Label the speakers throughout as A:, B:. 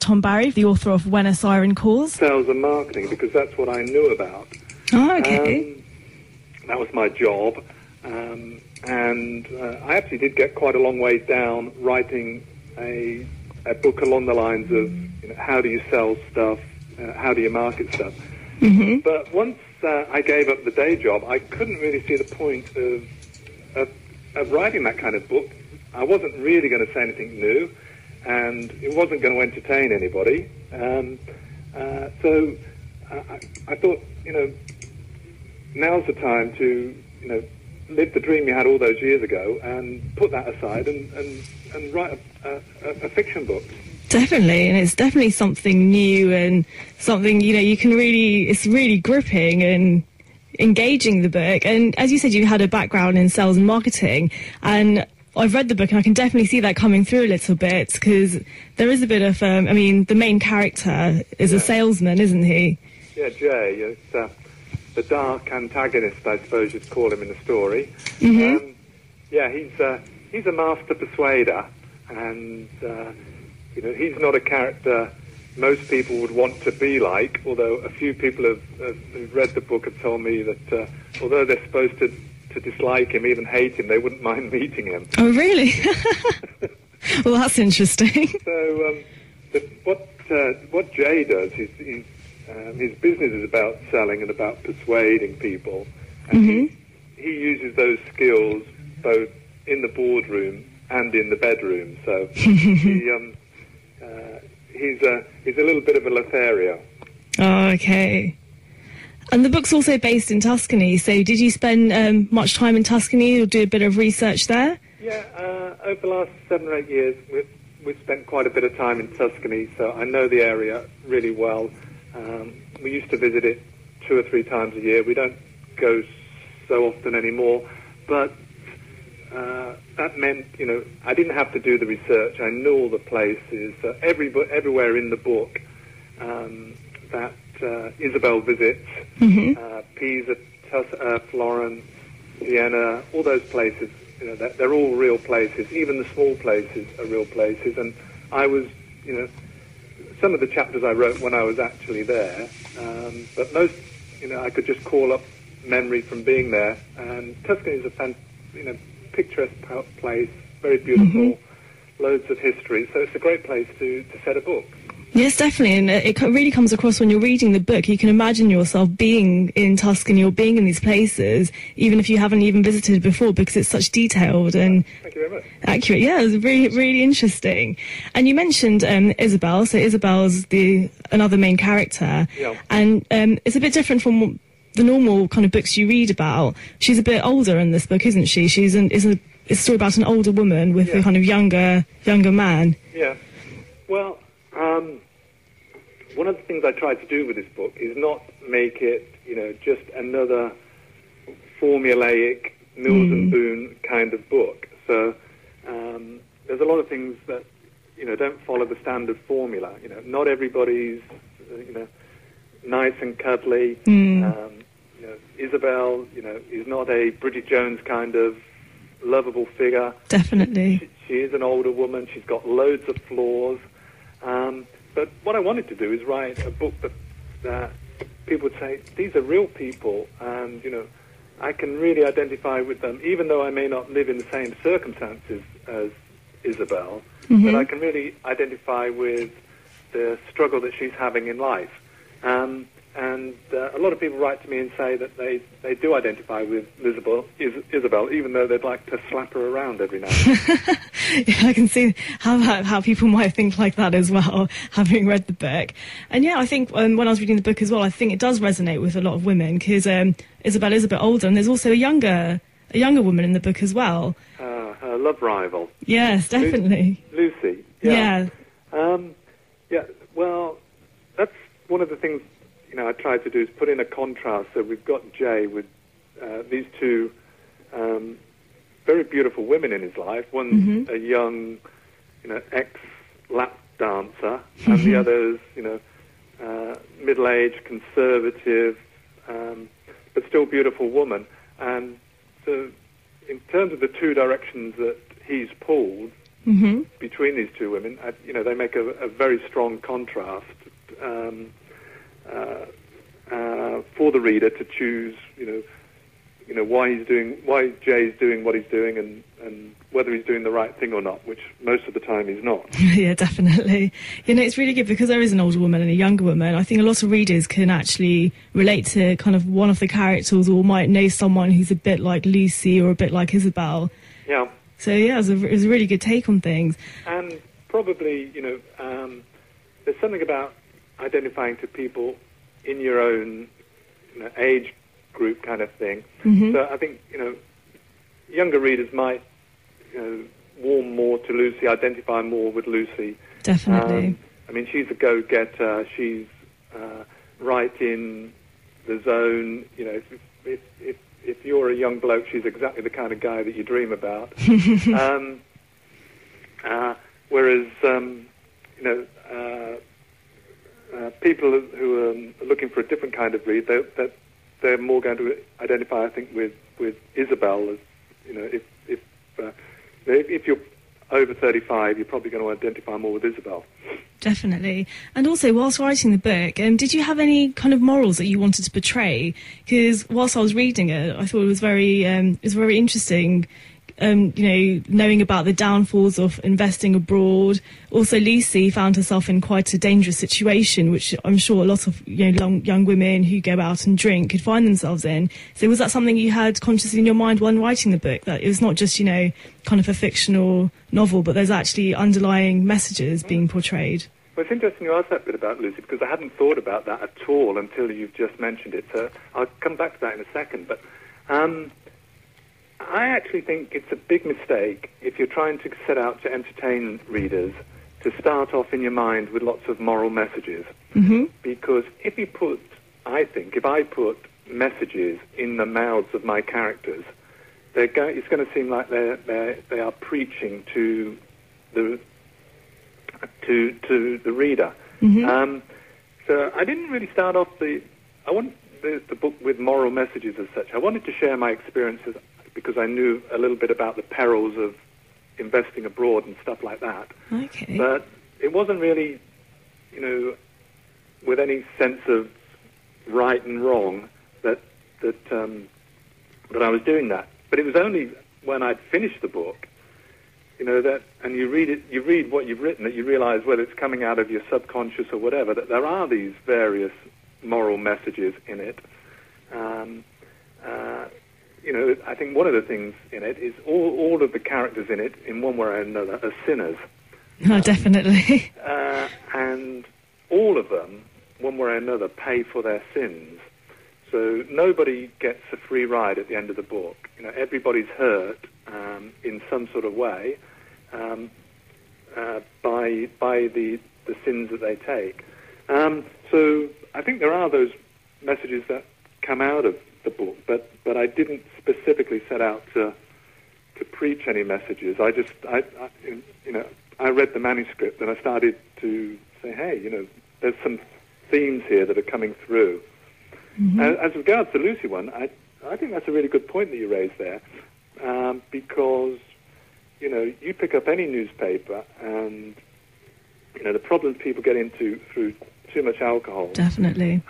A: Tom Barry, the author of When a Siren Calls.
B: Sales and marketing, because that's what I knew about.
A: Oh, okay.
B: That was my job. And I actually did get quite a long way down writing a book along the lines of, you know, how do you sell stuff, how do you market stuff.
A: Mm-hmm.
B: But once I gave up the day job, I couldn't really see the point of writing that kind of book. I wasn't really going to say anything new, and it wasn't going to entertain anybody. So I thought, you know, now's the time to, you know, live the dream you had all those years ago and put that aside and write a fiction book.
A: Definitely, and it's definitely something new and something, you know, you can really, it's really gripping and engaging, the book. And as you said, you had a background in sales and marketing, and I've read the book and I can definitely see that coming through a little bit, because there is a bit of, I mean, the main character is a salesman, isn't he?
B: Yeah, Jay. It's the dark antagonist, I suppose you'd call him in the story.
A: Mm-hmm.
B: Yeah, he's a master persuader, and you know, he's not a character most people would want to be like, although a few people who've read the book have told me that although they're supposed to dislike him, even hate him, they wouldn't mind meeting him.
A: Oh, really? Well, that's interesting.
B: So what Jay does is his business is about selling and about persuading people, and he uses those skills both in the boardroom and in the bedroom. So he's a little bit of a Lothario. Oh,
A: okay. And the book's also based in Tuscany, so did you spend much time in Tuscany or do a bit of research there?
B: Yeah, over the last 7 or 8 years, we've spent quite a bit of time in Tuscany, so I know the area really well. We used to visit it 2 or 3 times a year. We don't go so often anymore, but that meant, you know, I didn't have to do the research. I knew all the places. Everywhere in the book that Isabel visits, Pisa, Florence, Vienna, all those places, you know, they're all real places. Even the small places are real places. And I was, you know, some of the chapters I wrote when I was actually there, but most, you know, I could just call up memory from being there. And Tuscany is a picturesque place, very beautiful, loads of history. So it's a great place to set a book.
A: Yes, definitely, and it really comes across when you're reading the book. You can imagine yourself being in Tuscany or being in these places, even if you haven't even visited before, because it's such detailed and
B: Thank you very much.
A: Accurate. Yeah, it was really, really interesting. And you mentioned Isabel, so Isabel's another main character, and it's a bit different from the normal kind of books you read about. She's a bit older in this book, isn't she? It's a story about an older woman with a kind of younger man.
B: Yeah. Well, one of the things I tried to do with this book is not make it, you know, just another formulaic Mills and Boon kind of book. So there's a lot of things that, you know, don't follow the standard formula. You know, not everybody's, you know, nice and cuddly. You know, Isabel, you know, is not a Bridget Jones kind of lovable figure.
A: Definitely.
B: She is an older woman. She's got loads of flaws. But what I wanted to do is write a book that people would say, these are real people, and, you know, I can really identify with them, even though I may not live in the same circumstances as Isabel, but I can really identify with the struggle that she's having in life. And a lot of people write to me and say that they do identify with Isabel, even though they'd like to slap her around every now and then.
A: Yeah, I can see how people might think like that as well, having read the book. And yeah, I think when I was reading the book as well, I think it does resonate with a lot of women, because Isabel is a bit older, and there's also a younger woman in the book as well.
B: Her love rival.
A: Yes, definitely.
B: Lucy.
A: Yeah.
B: Yeah. Well, that's one of the things, you know, I tried to do, is put in a contrast. So we've got Jay with these two very beautiful women in his life. One's a young, you know, ex-lap dancer, and the other's, you know, middle-aged, conservative, but still beautiful woman. And so in terms of the two directions that he's pulled, between these two women. They make a very strong contrast for the reader to choose, why Jay's doing what he's doing, and whether he's doing the right thing or not, which most of the time he's not.
A: Yeah, definitely. It's really good because there is an older woman and a younger woman. I think a lot of readers can actually relate to kind of one of the characters, or might know someone who's a bit like Lucy or a bit like Isabel.
B: Yeah.
A: So, yeah, it was a really good take on things.
B: And probably, there's something about identifying to people in your own age group kind of thing. So I think, younger readers might warm more to Lucy, identify more with Lucy.
A: Definitely.
B: She's a go-getter. She's right in the zone. If you're a young bloke, she's exactly the kind of guy that you dream about. Whereas, people who are looking for a different kind of read, they're more going to identify, I think, with Isabel. As if you're over 35, you're probably going to identify more with Isabel.
A: Definitely. And also, whilst writing the book, did you have any kind of morals that you wanted to portray? Because whilst I was reading it, I thought it was very interesting. Knowing about the downfalls of investing abroad. Also, Lucy found herself in quite a dangerous situation, which I'm sure a lot of young women who go out and drink could find themselves in. So was that something you had consciously in your mind when writing the book, that it was not just, kind of a fictional novel, but there's actually underlying messages being portrayed?
B: Well, it's interesting you asked that bit about Lucy, because I hadn't thought about that at all until you've just mentioned it. So I'll come back to that in a second. But I actually think it's a big mistake if you're trying to set out to entertain readers to start off in your mind with lots of moral messages. Because if I put messages in the mouths of my characters, it's going to seem like they are preaching to the reader. So I didn't really start off the book with moral messages as such. I wanted to share my experiences because I knew a little bit about the perils of investing abroad and stuff like that.
A: Okay.
B: But it wasn't really, with any sense of right and wrong that I was doing that. But it was only when I'd finished the book, and you read what you've written, that you realise, whether it's coming out of your subconscious or whatever, that there are these various moral messages in it. I think one of the things in it is all of the characters in it, in one way or another, are sinners.
A: Oh, definitely.
B: And all of them, one way or another, pay for their sins. So nobody gets a free ride at the end of the book. Everybody's hurt in some sort of way by the sins that they take. So I think there are those messages that come out of the book, but I didn't specifically set out to preach any messages. I read the manuscript and I started to say, hey, there's some themes here that are coming through. As regards the Lucy one, I think that's a really good point that you raised there, because you pick up any newspaper and the problems people get into through too much alcohol.
A: Definitely.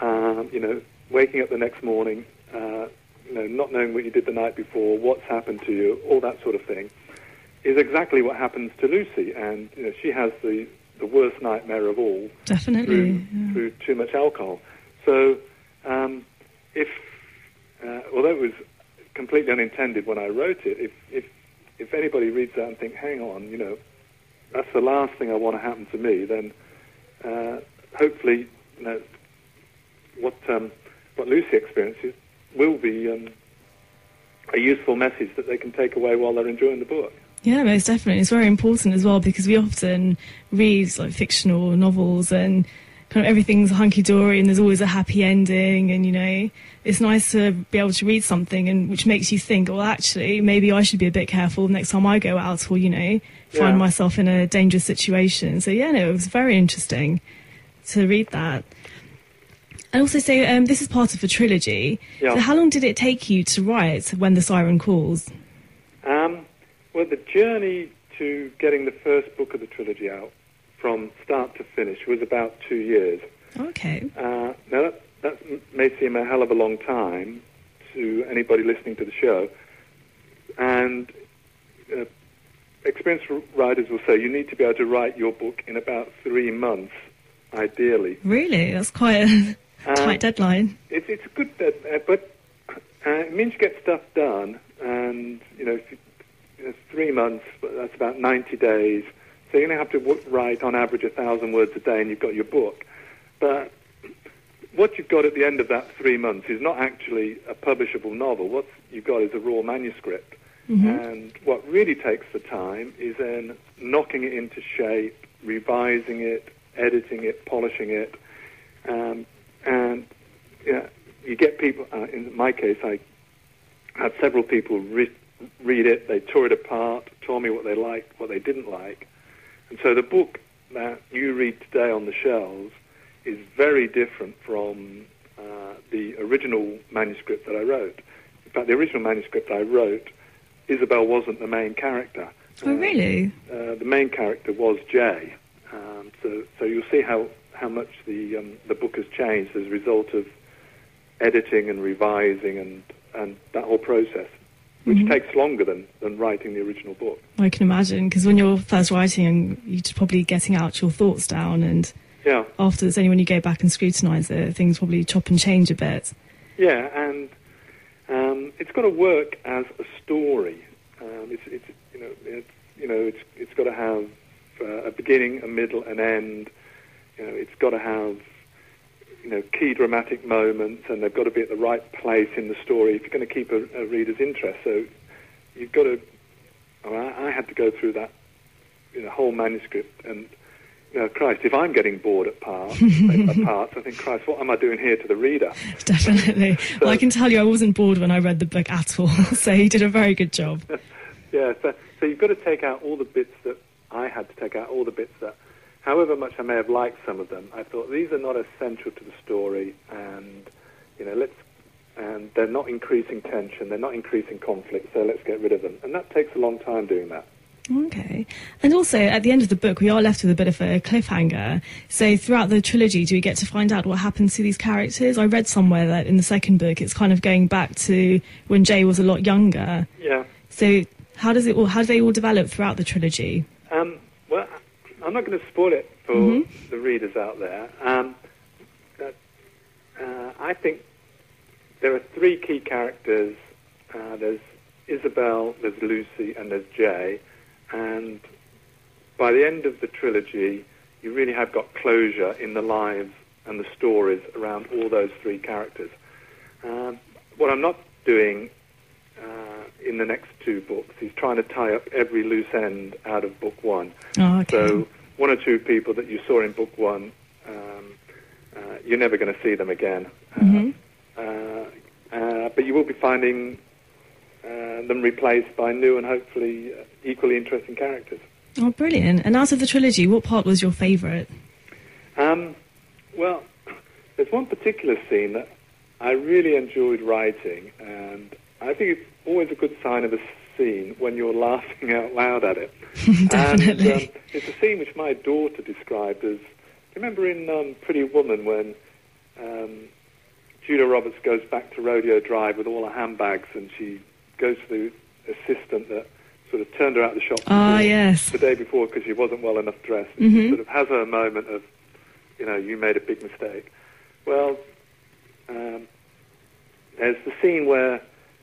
B: Waking up the next morning, not knowing what you did the night before, what's happened to you, all that sort of thing, is exactly what happens to Lucy. And she has the worst nightmare of all.
A: Definitely.
B: Through too much alcohol. So, although it was completely unintended when I wrote it, if anybody reads that and think, hang on, that's the last thing I want to happen to me, then hopefully, what Lucy experiences will be a useful message that they can take away while they're enjoying the book.
A: Yeah, most definitely. It's very important as well, because we often read fictional novels and kind of everything's hunky-dory and there's always a happy ending, and it's nice to be able to read something which makes you think, well, actually, maybe I should be a bit careful next time I go out, or find myself in a dangerous situation. So it was very interesting to read that. And also, so this is part of a trilogy.
B: Yeah.
A: So how long did it take you to write When the Siren Calls?
B: Well, the journey to getting the first book of the trilogy out from start to finish was about 2 years.
A: Okay.
B: Now, that may seem a hell of a long time to anybody listening to the show. And experienced writers will say you need to be able to write your book in about 3 months, ideally.
A: Really? That's quite a tight deadline.
B: It's a good deadline, but it means you get stuff done. And, if 3 months, that's about 90 days. So you're going to have to write, on average, 1,000 words a day, and you've got your book. But what you've got at the end of that 3 months is not actually a publishable novel. What you've got is a raw manuscript. Mm-hmm. And what really takes the time is then knocking it into shape, revising it, editing it, polishing it. And you get people, in my case, I had several people read it, they tore it apart, told me what they liked, what they didn't like. And so the book that you read today on the shelves is very different from the original manuscript that I wrote. In fact, the original manuscript I wrote, Isabel wasn't the main character.
A: Oh, really?
B: The main character was Jay. So you'll see how much the book has changed as a result of editing and revising and that whole process, which takes longer than writing the original book.
A: I can imagine, because when you're first writing, you're probably getting out your thoughts down, and after it's only when you go back and scrutinise it, things probably chop and change a bit. Yeah,
B: and it's got to work as a story. It's got to have a beginning, a middle, an end. It's got to have key dramatic moments, and they've got to be at the right place in the story if you're going to keep a reader's interest. So you've got to. I had to go through that whole manuscript, and Christ, if I'm getting bored at parts, I think, Christ, what am I doing here to the reader?
A: Definitely. So, well, I can tell you I wasn't bored when I read the book at all, so you did a very good job.
B: Yeah, so you've got to take out all the bits that I had to take out, all the bits that, however much I may have liked some of them, I thought these are not essential to the story, and and they're not increasing tension, they're not increasing conflict, so let's get rid of them. And that takes a long time doing that.
A: Okay. And also, at the end of the book, we are left with a bit of a cliffhanger. So throughout the trilogy, do we get to find out what happens to these characters? I read somewhere that in the second book, it's kind of going back to when Jay was a lot younger.
B: Yeah.
A: So how do they all develop throughout the trilogy?
B: Well, I'm not going to spoil it for the readers out there. I think there are 3 key characters. There's Isabel, there's Lucy, and there's Jay. And by the end of the trilogy, you really have got closure in the lives and the stories around all those 3 characters. What I'm not doing in the next 2 books is trying to tie up every loose end out of book 1.
A: Oh, okay.
B: So 1 or 2 people that you saw in book 1, you're never going to see them again. But you will be finding them replaced by new and hopefully equally interesting characters.
A: Oh, brilliant. And out of the trilogy, what part was your favourite?
B: Well, there's one particular scene that I really enjoyed writing, and I think it's always a good sign of a scene when you're laughing out loud at it.
A: Definitely.
B: And it's a scene which my daughter described as, do you remember in Pretty Woman when Julia Roberts goes back to Rodeo Drive with all her handbags, and she goes to the assistant that sort of turned her out of the shop the day before because she wasn't well enough dressed. She sort of has her moment of, you made a big mistake. Well, there's the scene where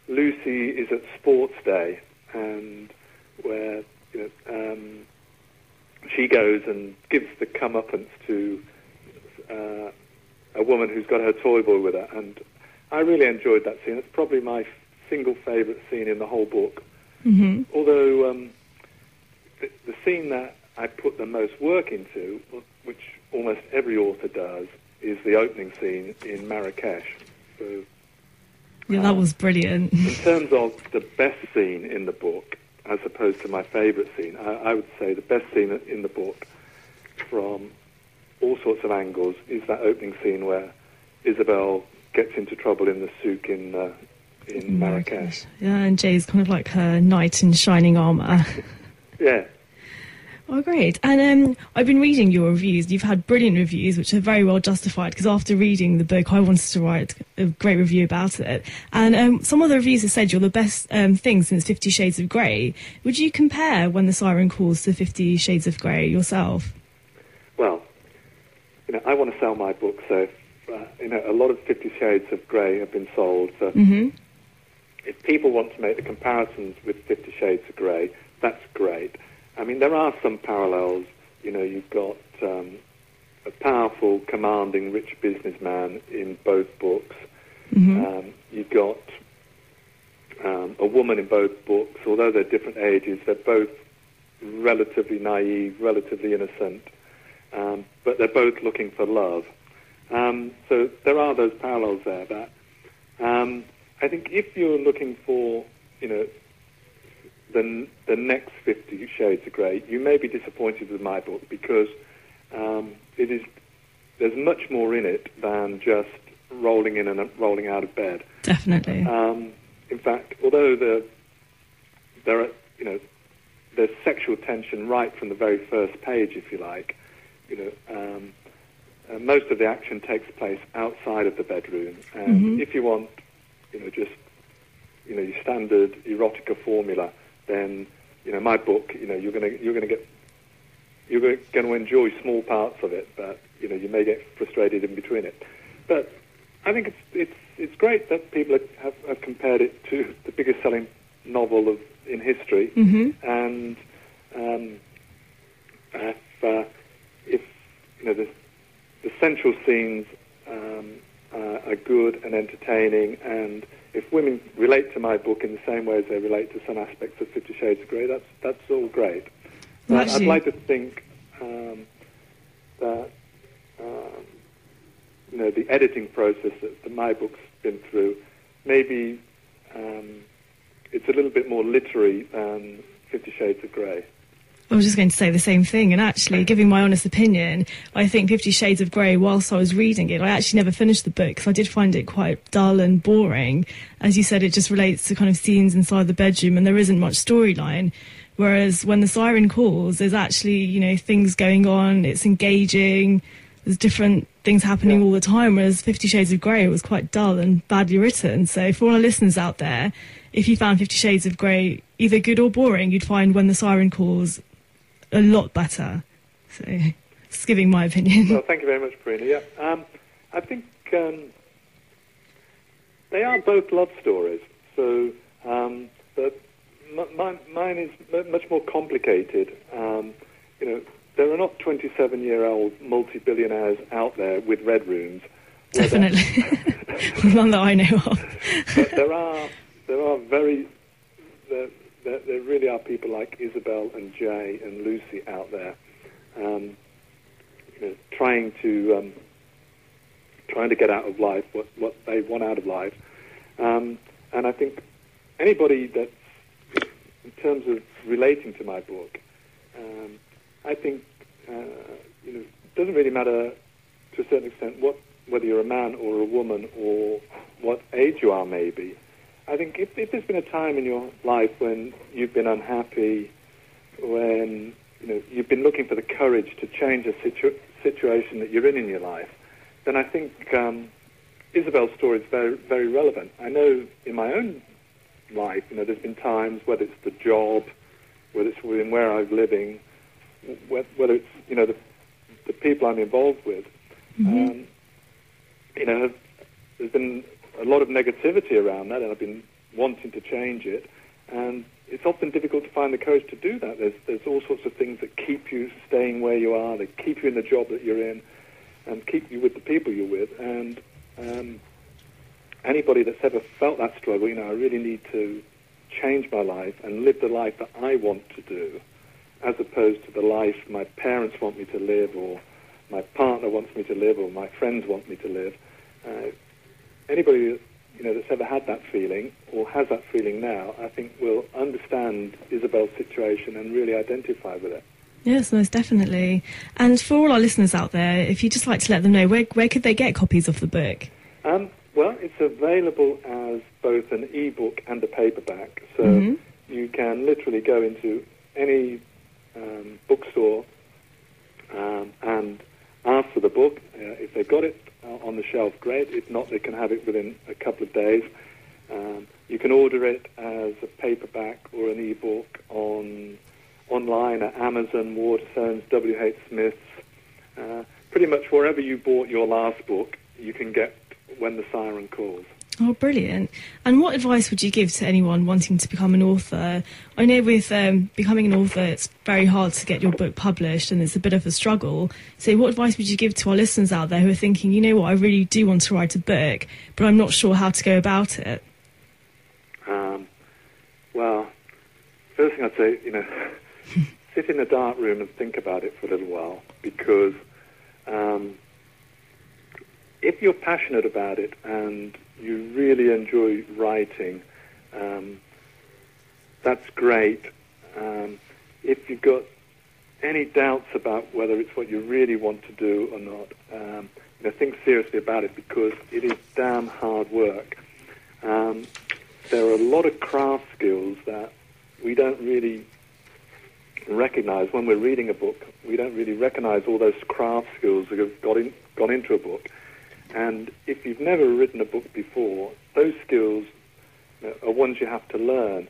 B: Lucy is at sports day, and where she goes and gives the comeuppance to a woman who's got her toy boy with her, and I really enjoyed that scene. It's probably my single favourite scene in the whole book. Although the scene that I put the most work into, which almost every author does, is the opening scene in Marrakesh. So,
A: that was brilliant.
B: In terms of the best scene in the book, as opposed to my favourite scene, I would say the best scene in the book, from all sorts of angles, is that opening scene where Isabel gets into trouble in the souk in Marrakesh.
A: Yeah, and Jay's kind of like her knight in shining armour.
B: Yeah,
A: Oh, great. And I've been reading your reviews. You've had brilliant reviews, which are very well justified, because after reading the book, I wanted to write a great review about it. And some of the reviews have said you're the best thing since 50 Shades of Grey. Would you compare When the Siren Calls to 50 Shades of Grey yourself?
B: Well, I want to sell my book, so a lot of 50 Shades of Grey have been sold. So if people want to make the comparisons with 50 Shades of Grey, that's great. I mean, there are some parallels. You've got a powerful, commanding, rich businessman in both books. You've got a woman in both books. Although they're different ages, they're both relatively naive, relatively innocent, but they're both looking for love. So there are those parallels there. That I think if you're looking for, the next 50 Shades of Grey, you may be disappointed with my book, because there's much more in it than just rolling in and rolling out of bed.
A: Definitely.
B: In fact, although there's sexual tension right from the very first page, if you like, most of the action takes place outside of the bedroom. And if you want, just your standard erotica formula, then my book, you're going to enjoy small parts of it, but you may get frustrated in between it. But I think it's great that people have compared it to the biggest selling novel in history, and if the central scenes are good and entertaining, and if women relate to my book in the same way as they relate to some aspects of 50 Shades of Grey, that's all great. But I'd like to think that the editing process that my book's been through, maybe it's a little bit more literary than 50 Shades of Grey.
A: I was just going to say the same thing, and actually, giving my honest opinion, I think 50 Shades of Grey, whilst I was reading it, I actually never finished the book because I did find it quite dull and boring. As you said, it just relates to kind of scenes inside the bedroom, and there isn't much storyline. Whereas When the Siren Calls, there's actually, things going on, it's engaging, there's different things happening all the time, whereas 50 Shades of Grey was quite dull and badly written. So for all our listeners out there, if you found 50 Shades of Grey either good or boring, you'd find When the Siren Calls a lot better. So, just giving my opinion.
B: Well, thank you very much, Prerna. Yeah, I think they are both love stories. So, but mine is much more complicated. There are not 27-year-old multi-billionaires out there with red rooms.
A: Definitely, none that I know of.
B: But there are very. There really are people like Isabel and Jay and Lucy out there, trying to get out of life what they want out of life, and I think anybody that's, in terms of relating to my book, I think it doesn't really matter to a certain extent whether you're a man or a woman or what age you are, maybe. I think if there's been a time in your life when you've been unhappy, when you've been looking for the courage to change a situation that you're in your life, then I think Isabel's story is very, very relevant. I know in my own life, there's been times, whether it's the job, whether it's within where I'm living, whether it's the people I'm involved with, there's been a lot of negativity around that, and I've been wanting to change it, and it's often difficult to find the courage to do that. There's all sorts of things that keep you staying where you are, that keep you in the job that you're in, and keep you with the people you're with. And anybody that's ever felt that struggle, I really need to change my life and live the life that I want to do, as opposed to the life my parents want me to live, or my partner wants me to live, or my friends want me to live. Anybody that's ever had that feeling or has that feeling now, I think will understand Isabel's situation and really identify with it.
A: Yes, most definitely. And for all our listeners out there, if you'd just like to let them know, where could they get copies of the book?
B: Well, it's available as both an e-book and a paperback. So you can literally go into any bookstore and ask for the book. If they've got it on the shelf, great. If not, they can have it within a couple of days. You can order it as a paperback or an e-book online at Amazon, Waterstones, W.H. Smith's. Pretty much wherever you bought your last book, you can get When the Siren Calls.
A: Oh, brilliant. And what advice would you give to anyone wanting to become an author? I know with becoming an author, it's very hard to get your book published and it's a bit of a struggle. So what advice would you give to our listeners out there who are thinking, you know what, I really do want to write a book, but I'm not sure how to go about it?
B: Well, first thing I'd say, sit in a dark room and think about it for a little while, because if you're passionate about it and you really enjoy writing, that's great. If you've got any doubts about whether it's what you really want to do or not, think seriously about it, because it is damn hard work. There are a lot of craft skills that we don't really recognize when we're reading a book. We don't really recognize all those craft skills that have gone into a book. And if you've never written a book before, those skills are ones you have to learn.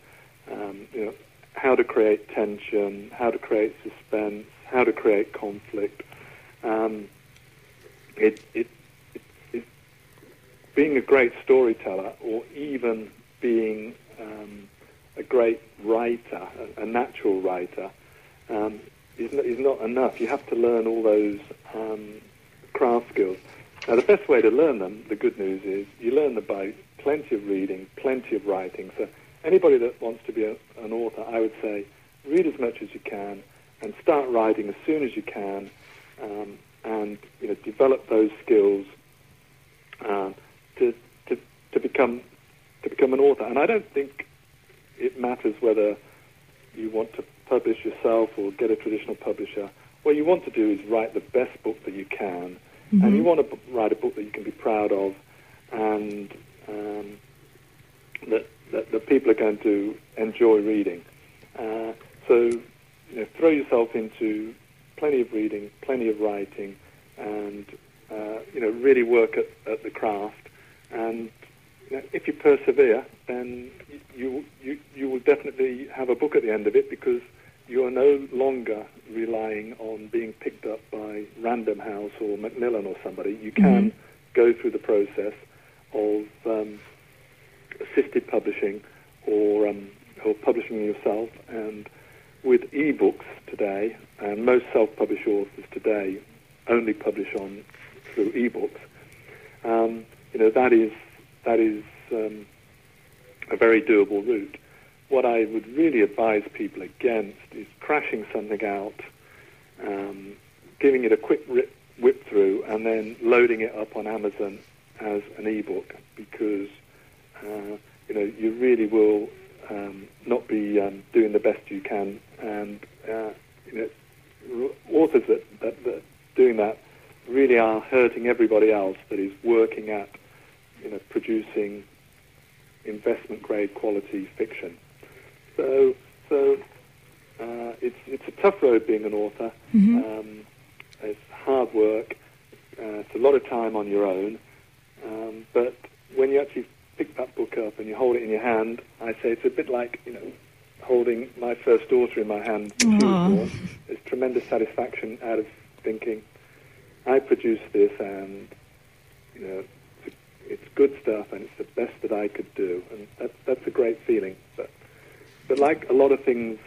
B: How to create tension, how to create suspense, how to create conflict. Being a great storyteller, or even being a great writer, a natural writer, is not enough. You have to learn all those craft skills. Now, the best way to learn them, the good news is, you learn them by plenty of reading, plenty of writing. So anybody that wants to be an author, I would say, read as much as you can and start writing as soon as you can, and develop those skills to become an author. And I don't think it matters whether you want to publish yourself or get a traditional publisher. What you want to do is write the best book that you can. Mm-hmm. And you want to write a book that you can be proud of, and that people are going to enjoy reading. So throw yourself into plenty of reading, plenty of writing, and really work at the craft. And if you persevere, then you will definitely have a book at the end of it, because you are no longer relying on being picked up by Random House or Macmillan or somebody. You can go through the process of assisted publishing or publishing yourself. And with ebooks today, and most self-published authors today only publish through ebooks. That is a very doable route. What I would really advise people against is crashing something out, giving it a quick whip through, and then loading it up on Amazon as an ebook, because you really will not be doing the best you can. And authors that doing that really are hurting everybody else that is working at producing investment grade quality fiction. So it's a tough road being an author. Mm-hmm. It's hard work. It's a lot of time on your own. But when you actually pick that book up and you hold it in your hand, I say it's a bit like holding my first daughter in my hand when she was born. There's tremendous satisfaction out of thinking, I produced this, and it's good stuff, and it's the best that I could do, and that's a great feeling. But like a lot of things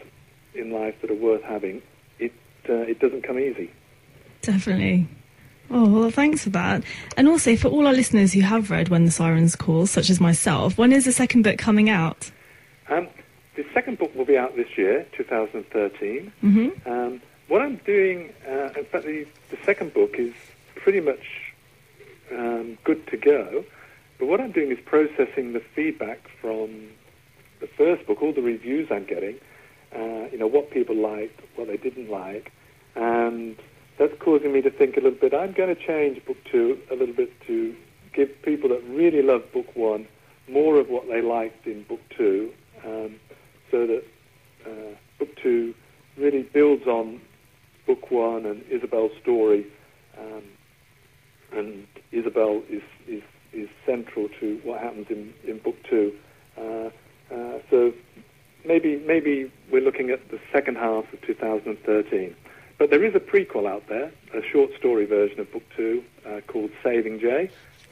B: in life that are worth having, it doesn't come easy.
A: Definitely. Oh, well, thanks for that. And also, for all our listeners who have read When the Sirens Call, such as myself, when is the second book coming out?
B: The second book will be out this year, 2013.
A: Mm-hmm.
B: What I'm doing, in fact, the second book is pretty much good to go. But what I'm doing is processing the feedback from the first book, all the reviews I'm getting, what people liked, what they didn't like, and that's causing me to think a little bit. I'm going to change book 2 a little bit to give people that really love book 1 more of what they liked in book 2, so that book 2 really builds on book one and Isabel's story, and Isabel is central to what happens in book two. So maybe we're looking at the second half of 2013. But there is a prequel out there, a short story version of book two called Saving Jay.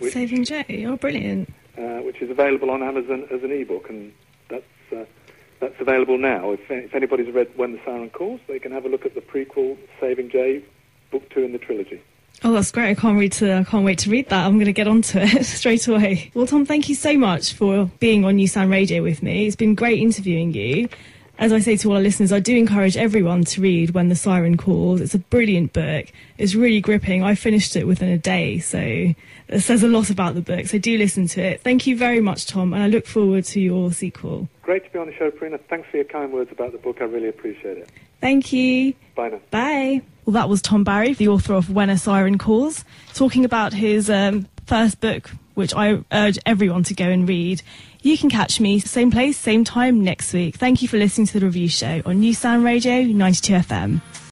A: Saving Jay, oh, brilliant.
B: Which is available on Amazon as an ebook, and that's available now. If anybody's read When the Siren Calls, they can have a look at the prequel, Saving Jay, book two in the trilogy.
A: Oh, that's great. I can't wait to read that. I'm going to get onto it straight away. Well, Tom, thank you so much for being on NuSound Radio with me. It's been great interviewing you. As I say to all our listeners, I do encourage everyone to read When the Siren Calls. It's a brilliant book. It's really gripping. I finished it within a day, so it says a lot about the book. So do listen to it. Thank you very much, Tom, and I look forward to your sequel.
B: Great to be on the show, Prerna. Thanks for your kind words about the book. I really appreciate it.
A: Thank you.
B: Bye now.
A: Bye. Well, that was Tom Barry, the author of When a Siren Calls, talking about his first book, which I urge everyone to go and read. You can catch me same place, same time next week. Thank you for listening to the review show on NuSound Radio 92 FM.